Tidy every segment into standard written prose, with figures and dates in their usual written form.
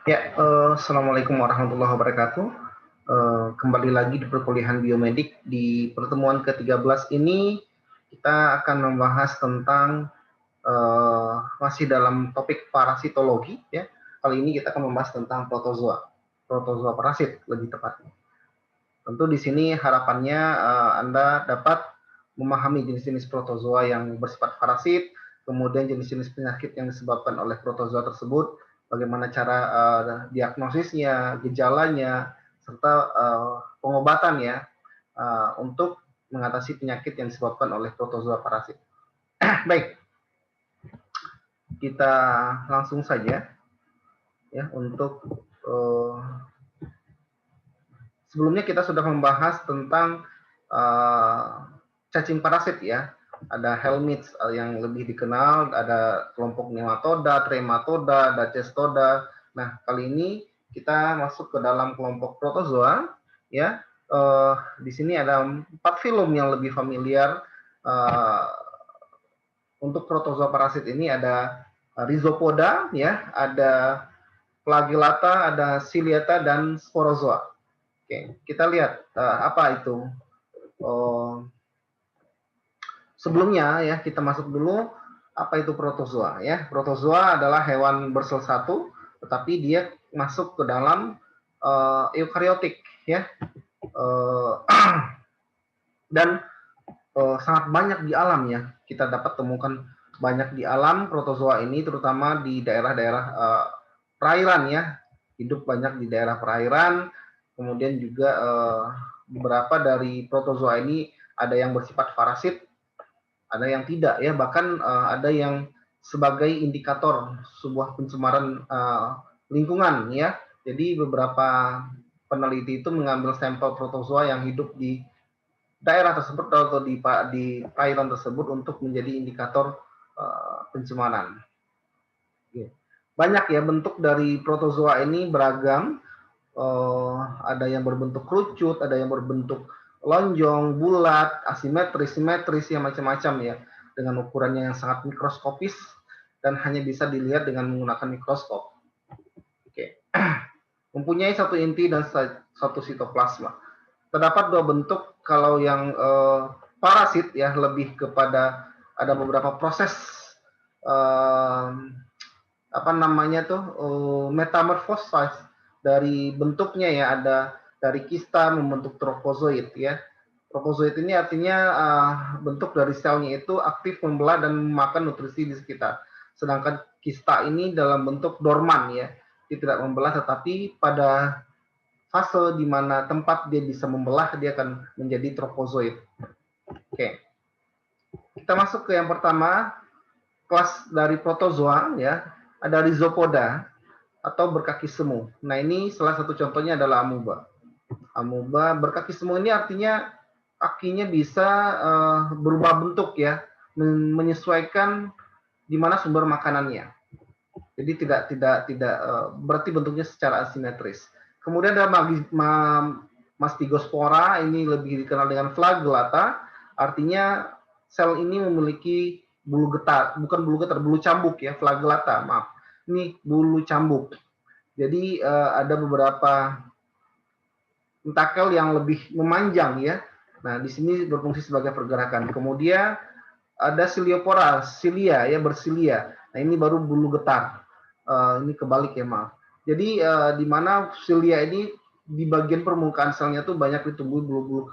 Ya, assalamualaikum warahmatullahi wabarakatuh. Kembali lagi di perkuliahan biomedik. Di pertemuan ke-13 ini kita akan membahas tentang masih dalam topik parasitologi. Ya, kali ini kita akan membahas tentang protozoa parasit lebih tepatnya. Tentu di sini harapannya Anda dapat memahami jenis-jenis protozoa yang bersifat parasit, kemudian jenis-jenis penyakit yang disebabkan oleh protozoa tersebut, bagaimana cara diagnosisnya, gejalanya, serta pengobatan ya untuk mengatasi penyakit yang disebabkan oleh protozoa parasit. Baik, kita langsung saja ya untuk sebelumnya kita sudah membahas tentang cacing parasit ya. Ada helminths yang lebih dikenal, ada kelompok nematoda, trematoda, ada cestoda. Nah, kali ini kita masuk ke dalam kelompok protozoa ya. Di sini ada 4 filum yang lebih familiar untuk protozoa parasit ini. Ada Rhizopoda ya, ada Flagellata, ada Ciliata dan Sporozoa. Oke, kita lihat apa itu. Sebelumnya ya kita masuk dulu apa itu protozoa ya. Protozoa adalah hewan bersel satu, tetapi dia masuk ke dalam eukariotik ya. Dan sangat banyak di alam ya. Kita dapat temukan banyak di alam protozoa ini, terutama di daerah-daerah perairan ya. Hidup banyak di daerah perairan. Kemudian juga beberapa dari protozoa ini ada yang bersifat parasit, ada yang tidak ya, bahkan ada yang sebagai indikator sebuah pencemaran lingkungan ya. Jadi beberapa peneliti itu mengambil sampel protozoa yang hidup di daerah tersebut atau di perairan tersebut untuk menjadi indikator pencemaran. Banyak ya bentuk dari protozoa ini beragam. Ada yang berbentuk kerucut, ada yang berbentuk lonjong, bulat, asimetris, simetris, ya macam-macam ya, dengan ukurannya yang sangat mikroskopis dan hanya bisa dilihat dengan menggunakan mikroskop. Oke. Mempunyai satu inti dan satu sitoplasma. Terdapat dua bentuk. Kalau yang parasit ya lebih kepada ada beberapa proses apa namanya tuh metamorfosis dari bentuknya ya. Ada dari kista membentuk trofozoid ya. Trofozoid ini artinya bentuk dari selnya itu aktif membelah dan memakan nutrisi di sekitar. Sedangkan kista ini dalam bentuk dorman ya. Dia tidak membelah, tetapi pada fase di mana tempat dia bisa membelah dia akan menjadi trofozoid. Oke. Kita masuk ke yang pertama, kelas dari protozoa ya. Ada Rhizopoda atau berkaki semu. Nah, ini salah satu contohnya adalah amuba. Amuba berkaki semu ini artinya kakinya bisa berubah bentuk ya, menyesuaikan di mana sumber makanannya. Jadi tidak berarti bentuknya secara asimetris. Kemudian ada Mastigospora, ini lebih dikenal dengan flagellata, artinya sel ini memiliki bulu getar, bukan bulu getar, bulu cambuk ya, flagellata, maaf. Ini bulu cambuk. Jadi ada beberapa tentakel yang lebih memanjang ya. Nah, di sini berfungsi sebagai pergerakan. Kemudian ada Ciliopora, cilia ya, bersilia. Nah, ini baru bulu getar. Ini kebalik ya, maaf. Jadi di mana cilia ini di bagian permukaan selnya tuh banyak ditumbuhi bulu-bulu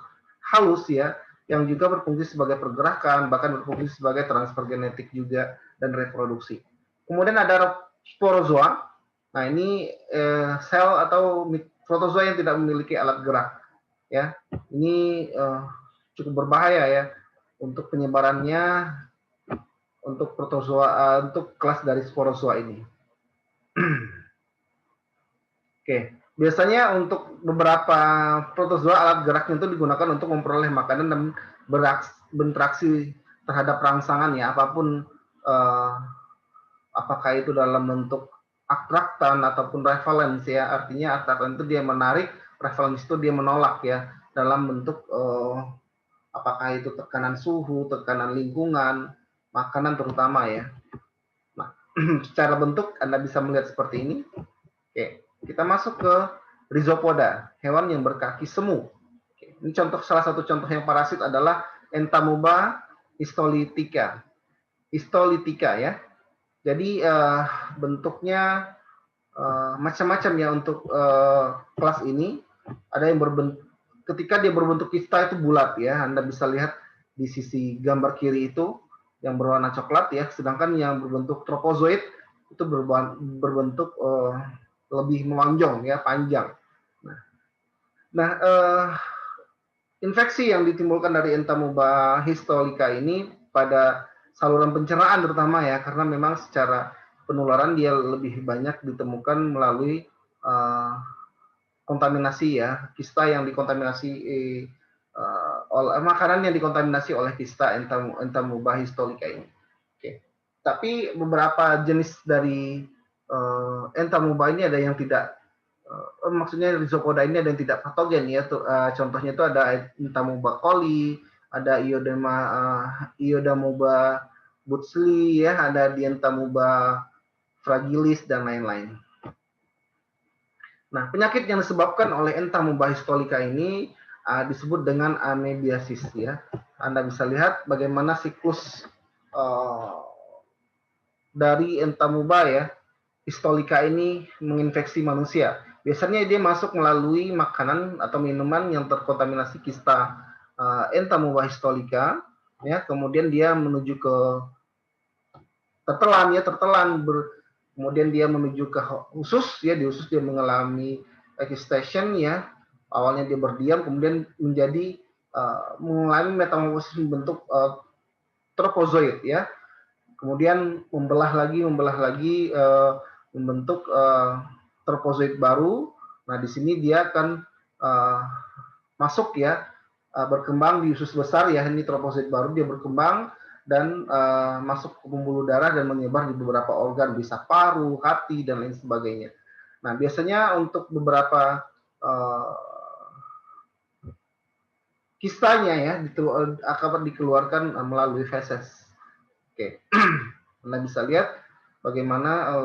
halus ya, yang juga berfungsi sebagai pergerakan, bahkan berfungsi sebagai transfer genetik juga dan reproduksi. Kemudian ada sporozoa. Nah, ini sel atau protozoa yang tidak memiliki alat gerak ya. Ini cukup berbahaya ya untuk penyebarannya untuk protozoa untuk kelas dari sporozoa ini. Oke, biasanya untuk beberapa protozoa alat geraknya itu digunakan untuk memperoleh makanan dan berinteraksi terhadap rangsangan ya, apapun apakah itu dalam bentuk atraktan ataupun revalens ya. Artinya atraktan itu dia menarik, revalens itu dia menolak ya, dalam bentuk apakah itu tekanan suhu, tekanan lingkungan, makanan terutama ya. Nah, secara bentuk Anda bisa melihat seperti ini. Oke, kita masuk ke Rhizopoda, hewan yang berkaki semu. Oke, ini salah satu contoh yang parasit adalah Entamoeba histolytica. Histolytica ya. Jadi bentuknya macam-macam ya untuk kelas ini. Ada yang ketika dia berbentuk kista itu bulat ya. Anda bisa lihat di sisi gambar kiri itu yang berwarna coklat ya. Sedangkan yang berbentuk tropozoid itu berbentuk lebih melonjong ya, panjang. Nah, infeksi yang ditimbulkan dari Entamoeba histolytica ini pada saluran pencernaan terutama ya, karena memang secara penularan dia lebih banyak ditemukan melalui kontaminasi ya, kista yang dikontaminasi oleh makanan yang dikontaminasi oleh kista Entamoeba histolytica ini. Oke. Tapi beberapa jenis dari Entamoeba ini ada yang tidak maksudnya Rhizopoda ini ada yang tidak patogen ya. Contohnya itu ada Entamoeba coli, ada Iodamoeba butzli ya, ada Entamoeba fragilis dan lain-lain. Nah, penyakit yang disebabkan oleh Entamoeba histolytica ini disebut dengan amebiasis ya. Anda bisa lihat bagaimana siklus dari Entamoeba ya histolytica ini menginfeksi manusia. Biasanya dia masuk melalui makanan atau minuman yang terkontaminasi kista Entamoeba histolytica ya, kemudian dia menuju ke tertelan ya, kemudian dia menuju ke usus ya, di usus dia mengalami excitation ya. Awalnya dia berdiam, kemudian menjadi mengalami metamorfosis bentuk tropozoid ya. Kemudian membelah lagi membentuk tropozoid baru. Nah, di sini dia akan masuk ya, berkembang di usus besar ya, ini tropozoid baru, dia berkembang dan masuk ke pembuluh darah dan menyebar di beberapa organ, bisa paru, hati, dan lain sebagainya. Nah, biasanya untuk beberapa kistanya ya, akan dikeluarkan melalui feses. Oke, Anda bisa lihat bagaimana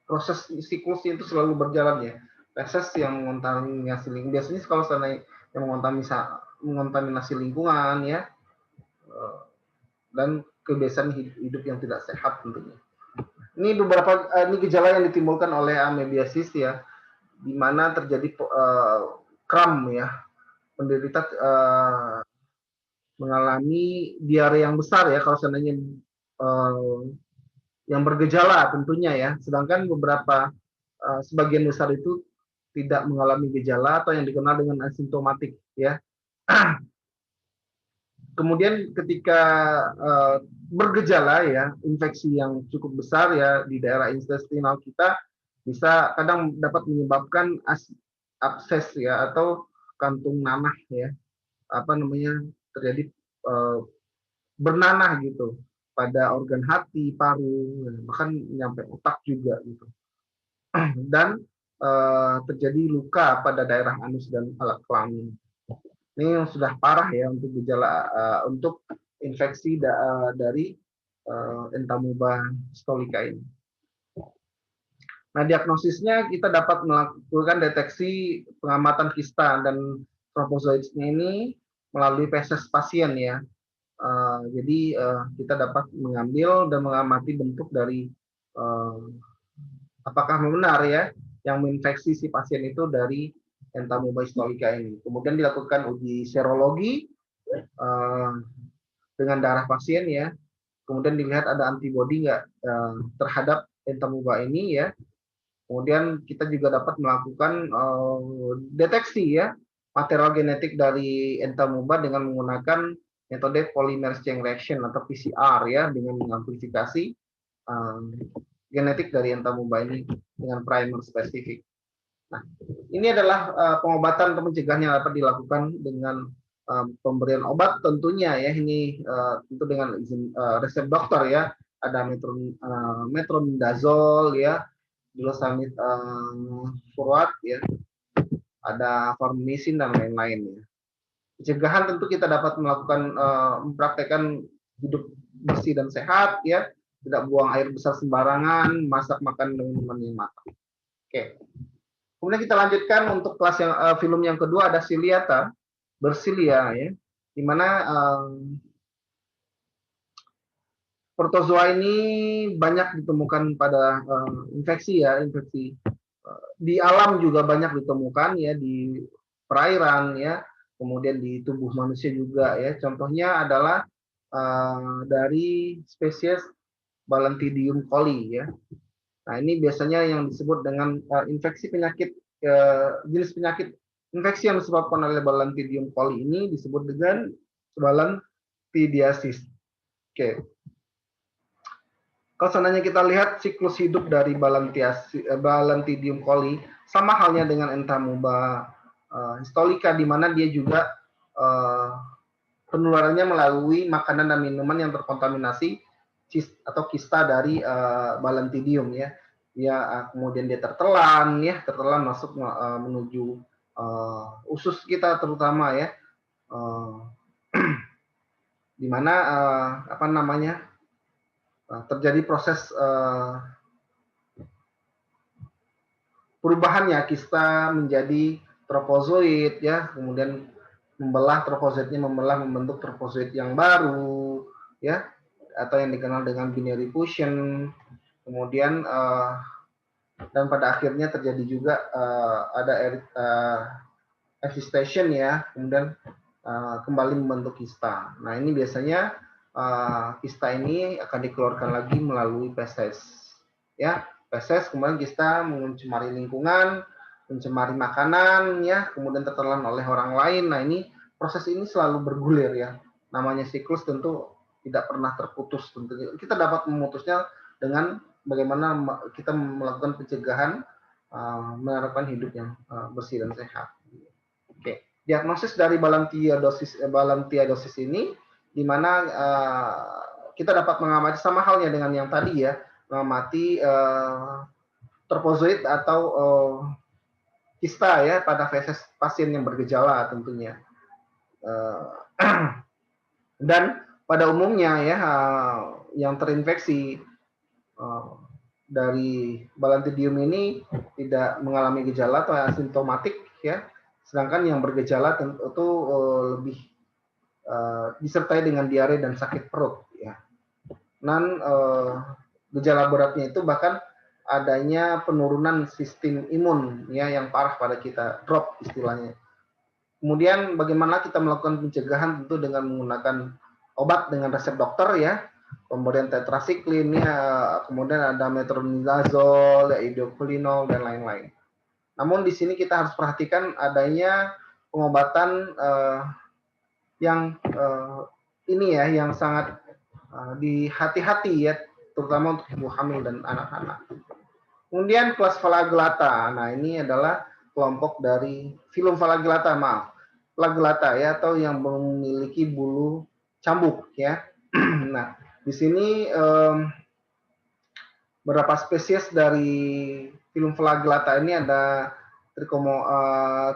proses siklusnya itu selalu berjalan ya. Feses yang mengontaminasi lingkungan, biasanya kalau sana yang mengontaminasi lingkungan ya, dan kebiasaan hidup yang tidak sehat tentunya. Ini beberapa ini gejala yang ditimbulkan oleh amebiasis ya, di mana terjadi kram ya, penderita mengalami diare yang besar ya kalau seandainya yang bergejala tentunya ya, sedangkan beberapa sebagian besar itu tidak mengalami gejala atau yang dikenal dengan asimptomatik ya. Kemudian ketika bergejala ya, infeksi yang cukup besar ya di daerah intestinal kita bisa kadang dapat menyebabkan abses ya atau kantung nanah ya, apa namanya, terjadi bernanah gitu pada organ hati, paru, bahkan nyampe otak juga gitu. Dan terjadi luka pada daerah anus dan alat kelamin. Ini yang sudah parah ya untuk gejala untuk infeksi dari Entamoeba histolytica ini. Nah, diagnosisnya kita dapat melakukan deteksi pengamatan kista dan tropozoidnya ini melalui feses pasien ya. Jadi kita dapat mengambil dan mengamati bentuk dari apakah benar ya yang menginfeksi si pasien itu dari Entamoeba histolytica ini. Kemudian dilakukan uji serologi dengan darah pasien ya. Kemudian dilihat ada antibodi nggak terhadap Entamoeba ini ya. Kemudian kita juga dapat melakukan deteksi ya material genetik dari Entamoeba dengan menggunakan metode polymerase chain reaction atau PCR ya, dengan mengamplifikasi genetik dari Entamoeba ini dengan primer spesifik. Nah, ini adalah pengobatan atau pencegahan yang dapat dilakukan dengan pemberian obat tentunya ya, ini tentu dengan izin resep dokter ya. Ada metronidazole ya, glucosamine furoat ya, ada farmasin dan lain-lain ya. Pencegahan tentu kita dapat melakukan mempraktekkan hidup bersih dan sehat ya, tidak buang air besar sembarangan, masak makan dengan minuman yang matang. Oke. Kemudian kita lanjutkan untuk kelas yang film yang kedua ada Ciliata, bersilia ya. Di mana protozoa ini banyak ditemukan pada infeksi ya, infeksi di alam juga banyak ditemukan ya, di perairan ya, kemudian di tubuh manusia juga ya. Contohnya adalah dari spesies Balantidium coli ya. Nah, ini biasanya yang disebut dengan infeksi penyakit jenis penyakit infeksi yang disebabkan oleh Balantidium coli ini disebut dengan balantidiasis. Oke. Kalau seandainya kita lihat siklus hidup dari Balantidium coli sama halnya dengan Entamuba histolica, di mana dia juga penularannya melalui makanan dan minuman yang terkontaminasi atau kista dari Balantidium ya. Ya, kemudian dia tertelan ya, tertelan masuk menuju usus kita terutama ya. Di mana apa namanya? Terjadi proses perubahannya kista menjadi trofozoid ya, kemudian membelah trofozoidnya, membentuk trofozoid yang baru ya, atau yang dikenal dengan binary fusion. Kemudian dan pada akhirnya terjadi juga ada excitation ya, kemudian kembali membentuk kista. Nah, ini biasanya kista ini akan dikeluarkan lagi melalui feses ya. Feses, kemudian kista mencemari lingkungan, mencemari makanan ya, kemudian tertelan oleh orang lain. Nah, ini proses ini selalu bergulir ya. Namanya siklus tentu tidak pernah terputus tentunya. Kita dapat memutusnya dengan bagaimana kita melakukan pencegahan menerapkan hidup yang bersih dan sehat. Oke, diagnosis dari balantiadosis ini di mana kita dapat mengamati sama halnya dengan yang tadi ya, mengamati trofozoid atau kista ya pada feses pasien yang bergejala tentunya. Dan pada umumnya ya yang terinfeksi dari Balantidium ini tidak mengalami gejala atau asimptomatik ya, sedangkan yang bergejala tentu lebih disertai dengan diare dan sakit perut ya. Dan gejala beratnya itu bahkan adanya penurunan sistem imun ya yang parah pada kita, drop istilahnya. Kemudian bagaimana kita melakukan pencegahan tentu dengan menggunakan obat dengan resep dokter ya, pemberian tetrasiklin ya, kemudian ada metronidazole, idoquinol dan lain-lain. Namun di sini kita harus perhatikan adanya pengobatan yang ini ya, yang sangat dihati-hati ya, terutama untuk ibu hamil dan anak-anak. Kemudian kelas flagellata. Nah, ini adalah kelompok dari filum flagellata, flagellata ya, atau yang memiliki bulu cambuk ya. Nah, di sini beberapa spesies dari filum flagellata ini ada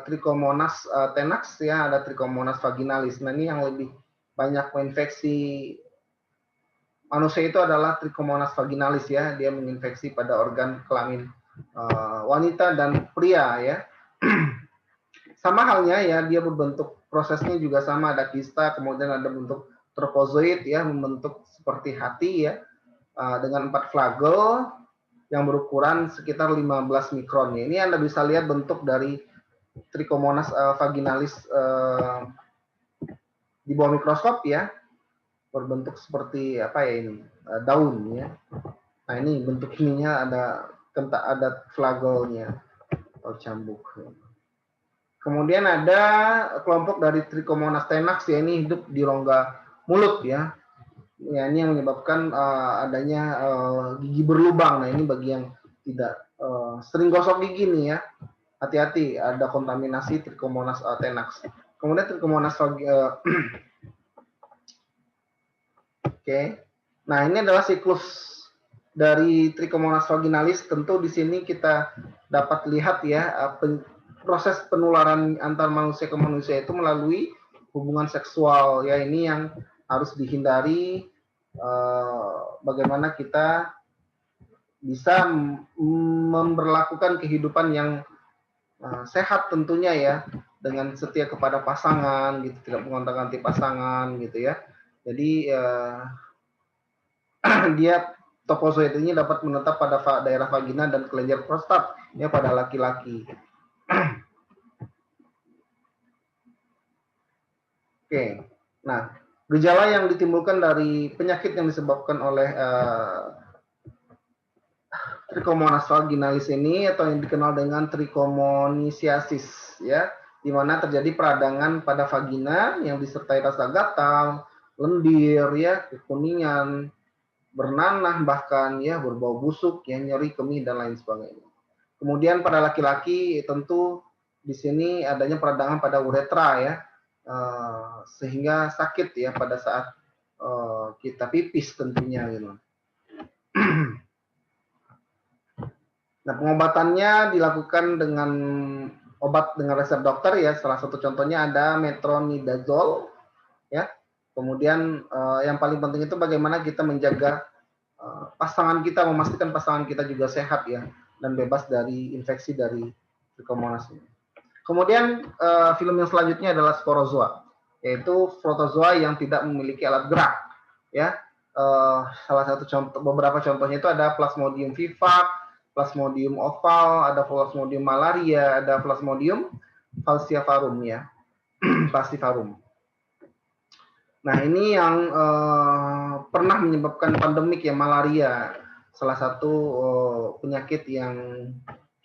Trichomonas tenax ya, ada Trichomonas vaginalis. Nah, ini yang lebih banyak menginfeksi manusia itu adalah Trichomonas vaginalis ya, dia menginfeksi pada organ kelamin wanita dan pria ya. Sama halnya ya, dia berbentuk prosesnya juga sama, ada kista, kemudian ada bentuk trofozoid ya, membentuk seperti hati ya, dengan 4 flagel yang berukuran sekitar 15 mikron. Ini Anda bisa lihat bentuk dari Trichomonas vaginalis di bawah mikroskop ya, berbentuk seperti apa ya ini, daun ya. Nah, ini bentuk ininya ada flagelnya atau cambuk. Kemudian ada kelompok dari Trichomonas tenax ya, ini hidup di rongga mulut ya. Ya, ini yang menyebabkan adanya gigi berlubang. Nah, ini bagi yang tidak sering gosok gigi nih ya. Hati-hati, ada kontaminasi Trichomonas tenax. Kemudian Trichomonas Oke. Nah, ini adalah siklus dari Trichomonas vaginalis. Tentu di sini kita dapat lihat ya, proses penularan antar manusia ke manusia itu melalui hubungan seksual ya. Ini yang harus dihindari, bagaimana kita bisa memberlakukan kehidupan yang sehat tentunya ya, dengan setia kepada pasangan gitu, tidak mengontak-ganti pasangan gitu ya. Jadi dia topozoid ini dapat menetap pada daerah vagina dan kelenjar prostat ya pada laki-laki. Oke. Nah, gejala yang ditimbulkan dari penyakit yang disebabkan oleh Trichomonas vaginalis ini atau yang dikenal dengan trichomoniasis ya, di mana terjadi peradangan pada vagina yang disertai rasa gatal, lendir ya, kekuningan, bernanah bahkan ya, berbau busuk, ya, nyeri kemih dan lain sebagainya. Kemudian pada laki-laki tentu di sini adanya peradangan pada uretra ya, sehingga sakit ya pada saat kita pipis tentunya gitu. Nah, pengobatannya dilakukan dengan obat dengan resep dokter ya. Salah satu contohnya ada metronidazole ya. Kemudian yang paling penting itu bagaimana kita menjaga pasangan kita, memastikan pasangan kita juga sehat ya dan bebas dari infeksi dari Trichomonas ini. Kemudian film yang selanjutnya adalah sporozoa, yaitu protozoa yang tidak memiliki alat gerak ya. Salah satu contoh, beberapa contohnya itu ada Plasmodium vivax, Plasmodium oval, ada Plasmodium malaria, ada Plasmodium falciparum ya, falciparum. Nah, ini yang pernah menyebabkan pandemik ya, malaria, salah satu penyakit yang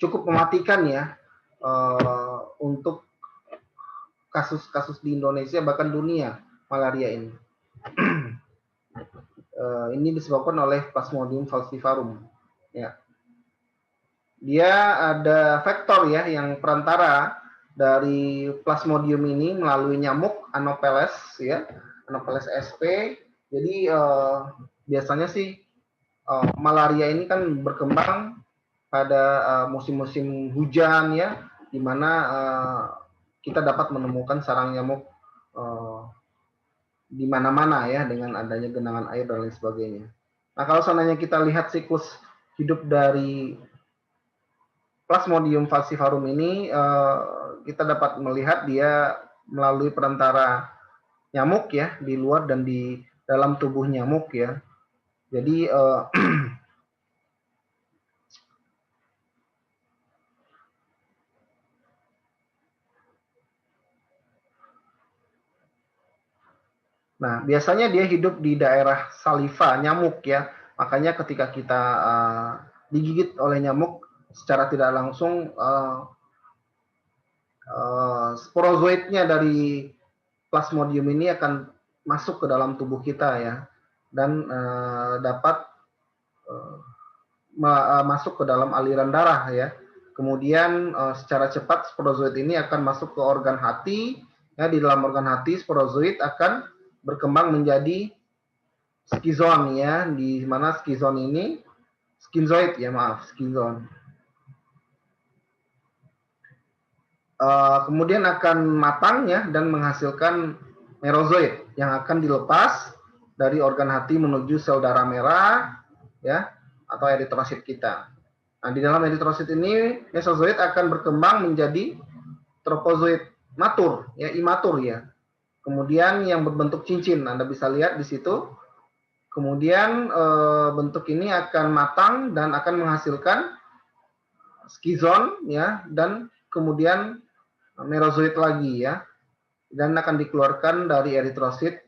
cukup mematikan ya untuk kasus-kasus di Indonesia bahkan dunia, malaria ini. Ini disebabkan oleh Plasmodium falciparum ya. Dia ada vektor ya yang perantara dari Plasmodium ini melalui nyamuk Anopheles ya, Anopheles sp. Jadi biasanya sih malaria ini kan berkembang pada musim-musim hujan ya, di mana kita dapat menemukan sarang nyamuk di mana-mana ya dengan adanya genangan air dan lain sebagainya. Nah, kalau seandainya kita lihat siklus hidup dari Plasmodium falciparum ini, kita dapat melihat dia melalui perantara nyamuk ya, di luar dan di dalam tubuh nyamuk ya. Jadi nah, biasanya dia hidup di daerah saliva nyamuk ya. Makanya ketika kita digigit oleh nyamuk secara tidak langsung, sporozoidnya dari Plasmodium ini akan masuk ke dalam tubuh kita ya, dan dapat masuk ke dalam aliran darah ya. Kemudian secara cepat sporozoid ini akan masuk ke organ hati ya. Di dalam organ hati sporozoid akan berkembang menjadi skizon ya, di mana skizon ini skinzoid ya, maaf, skizon. Kemudian akan matang ya dan menghasilkan merozoid yang akan dilepas dari organ hati menuju sel darah merah ya, atau eritrosit kita. Nah, di dalam eritrosit ini mesozoid akan berkembang menjadi tropozoid matur ya, imatur ya. Kemudian yang berbentuk cincin, Anda bisa lihat di situ. Kemudian bentuk ini akan matang dan akan menghasilkan skizon ya, dan kemudian merozoid lagi ya, dan akan dikeluarkan dari eritrosit.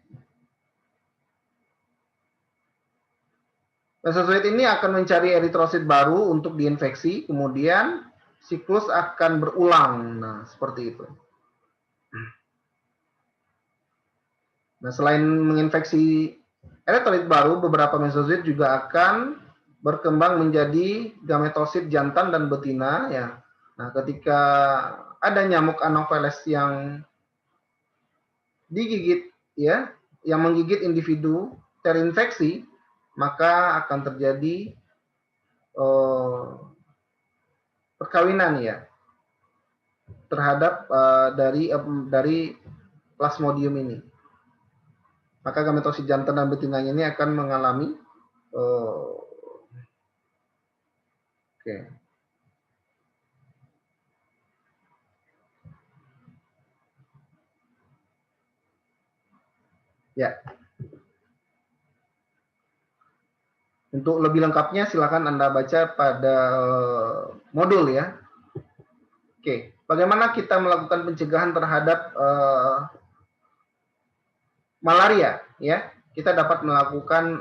Mesozoid ini akan mencari eritrosit baru untuk diinfeksi, kemudian siklus akan berulang. Nah, seperti itu. Nah, selain menginfeksi eritrosit baru, beberapa mesozoid juga akan berkembang menjadi gametosit jantan dan betina ya. Nah, ketika ada nyamuk Anopheles yang digigit ya, yang menggigit individu terinfeksi, maka akan terjadi perkawinan ya terhadap dari Plasmodium ini. Maka gametosit jantan dan betinanya ini akan mengalami Oke. Ya. Untuk lebih lengkapnya silakan Anda baca pada modul ya. Oke, bagaimana kita melakukan pencegahan terhadap malaria ya? Kita dapat melakukan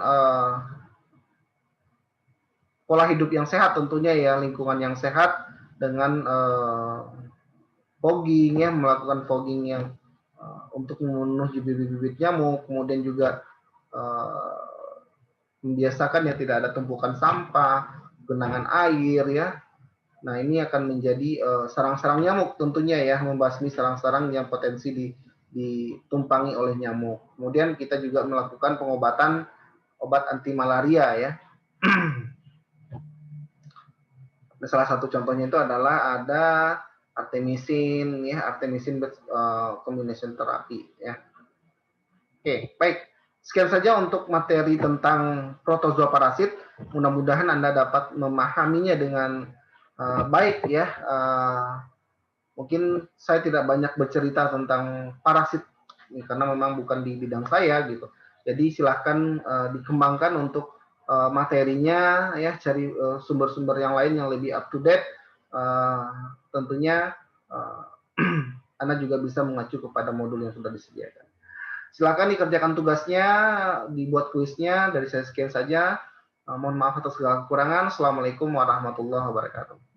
pola hidup yang sehat tentunya ya, lingkungan yang sehat dengan fogging ya, melakukan fogging yang untuk membunuh bibit-bibit nyamuk, kemudian juga membiasakan ya tidak ada tumpukan sampah, genangan air ya. Nah, ini akan menjadi sarang-sarang nyamuk tentunya ya, membasmi sarang-sarang yang potensi ditumpangi oleh nyamuk. Kemudian kita juga melakukan pengobatan obat anti malaria ya. Salah satu contohnya itu adalah ada artemisin ya, artemisin combination therapy ya. Oke, baik. Sekian saja untuk materi tentang protozoa parasit. Mudah-mudahan Anda dapat memahaminya dengan baik ya. Mungkin saya tidak banyak bercerita tentang parasit karena memang bukan di bidang saya gitu. Jadi silahkan dikembangkan untuk materinya ya, cari sumber-sumber yang lain yang lebih up to date. Tentunya Anda juga bisa mengacu kepada modul yang sudah disediakan. Silakan dikerjakan tugasnya, dibuat kuisnya. Dari saya sekian saja. Mohon maaf atas segala kekurangan. Assalamualaikum warahmatullahi wabarakatuh.